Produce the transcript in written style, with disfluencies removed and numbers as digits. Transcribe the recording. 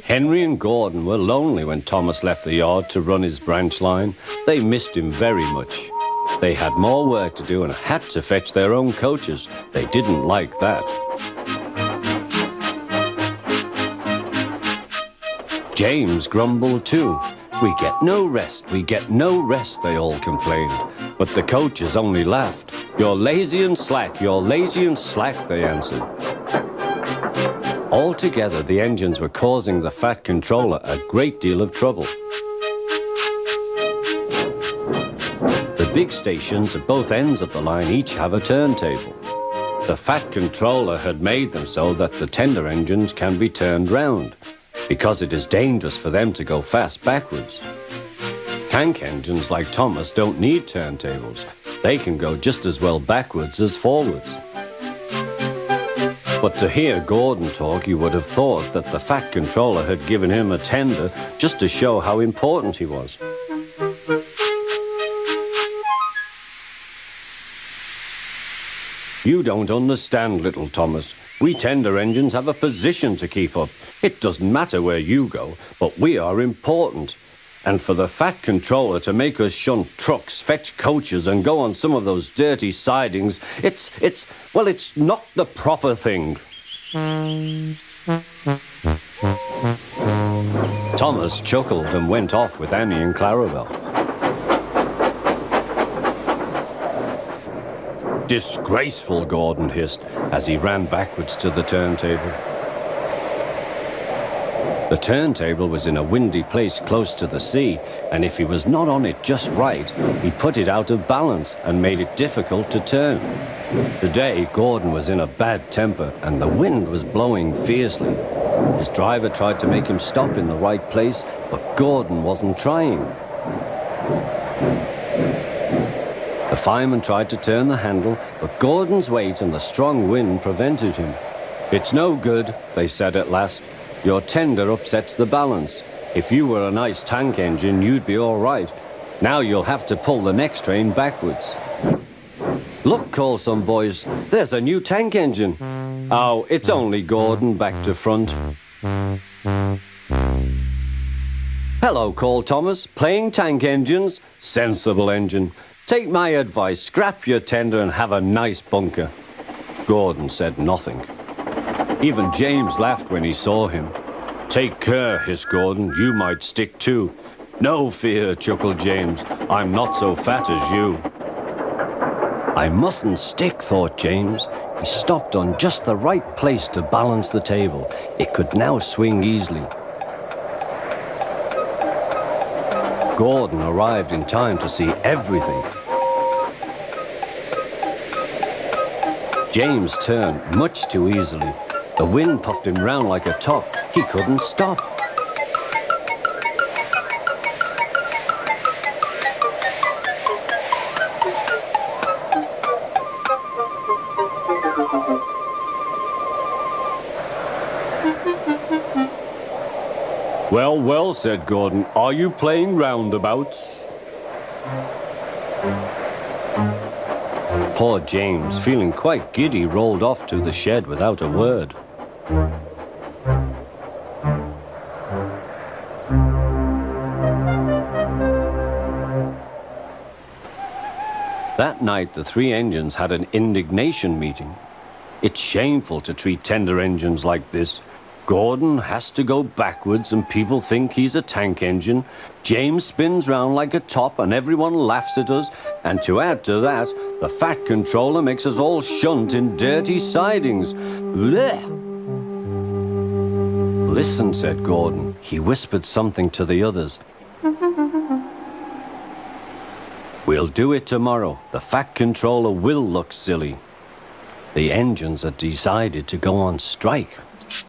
Henry and Gordon were lonely when Thomas left the yard to run his branch line. They missed him very much. They had more work to do and had to fetch their own coaches. They didn't like that. James grumbled too. "We get no rest, we get no rest," they all complained. But the coaches only laughed. "You're lazy and slack, you're lazy and slack," they answered. Altogether, the engines were causing the Fat Controller a great deal of trouble. The big stations at both ends of the line each have a turntable. The Fat Controller had made them so that the tender engines can be turned round, because it is dangerous for them to go fast backwards. Tank engines like Thomas don't need turntables. They can go just as well backwards as forwards. But to hear Gordon talk, you would have thought that the Fat Controller had given him a tender just to show how important he was. "You don't understand, little Thomas. We tender engines have a position to keep up. It doesn't matter where you go, but we are important. And for the Fat Controller to make us shunt trucks, fetch coaches, and go on some of those dirty sidings, it's not the proper thing." Thomas chuckled and went off with Annie and Clarabelle. "Disgraceful," Gordon hissed as he ran backwards to the turntable. The turntable was in a windy place close to the sea, and if he was not on it just right, he put it out of balance and made it difficult to turn. Today, Gordon was in a bad temper, and the wind was blowing fiercely. His driver tried to make him stop in the right place, but Gordon wasn't trying. The fireman tried to turn the handle, but Gordon's weight and the strong wind prevented him. "It's no good," they said at last. "Your tender upsets the balance. If you were a nice tank engine, you'd be all right. Now you'll have to pull the next train backwards." "Look," called some boys, "there's a new tank engine." "Oh, it's only Gordon back to front." "Hello," called Thomas, "playing tank engines? Sensible engine. Take my advice, scrap your tender and have a nice bunker." Gordon said nothing. Even James laughed when he saw him. "Take care," hissed Gordon, "you might stick too." "No fear," chuckled James, "I'm not so fat as you." "I mustn't stick," thought James. He stopped on just the right place to balance the table. It could now swing easily. Gordon arrived in time to see everything. James turned much too easily. The wind puffed him round like a top. He couldn't stop. "Well, well," said Gordon, "are you playing roundabouts?" Poor James, feeling quite giddy, rolled off to the shed without a word. That night, the three engines had an indignation meeting. "It's shameful to treat tender engines like this. Gordon has to go backwards and people think he's a tank engine. James spins round like a top and everyone laughs at us. And to add to that, the Fat Controller makes us all shunt in dirty sidings. Blech!" "Listen," said Gordon. He whispered something to the others. "We'll do it tomorrow. The Fat Controller will look silly." The engines had decided to go on strike.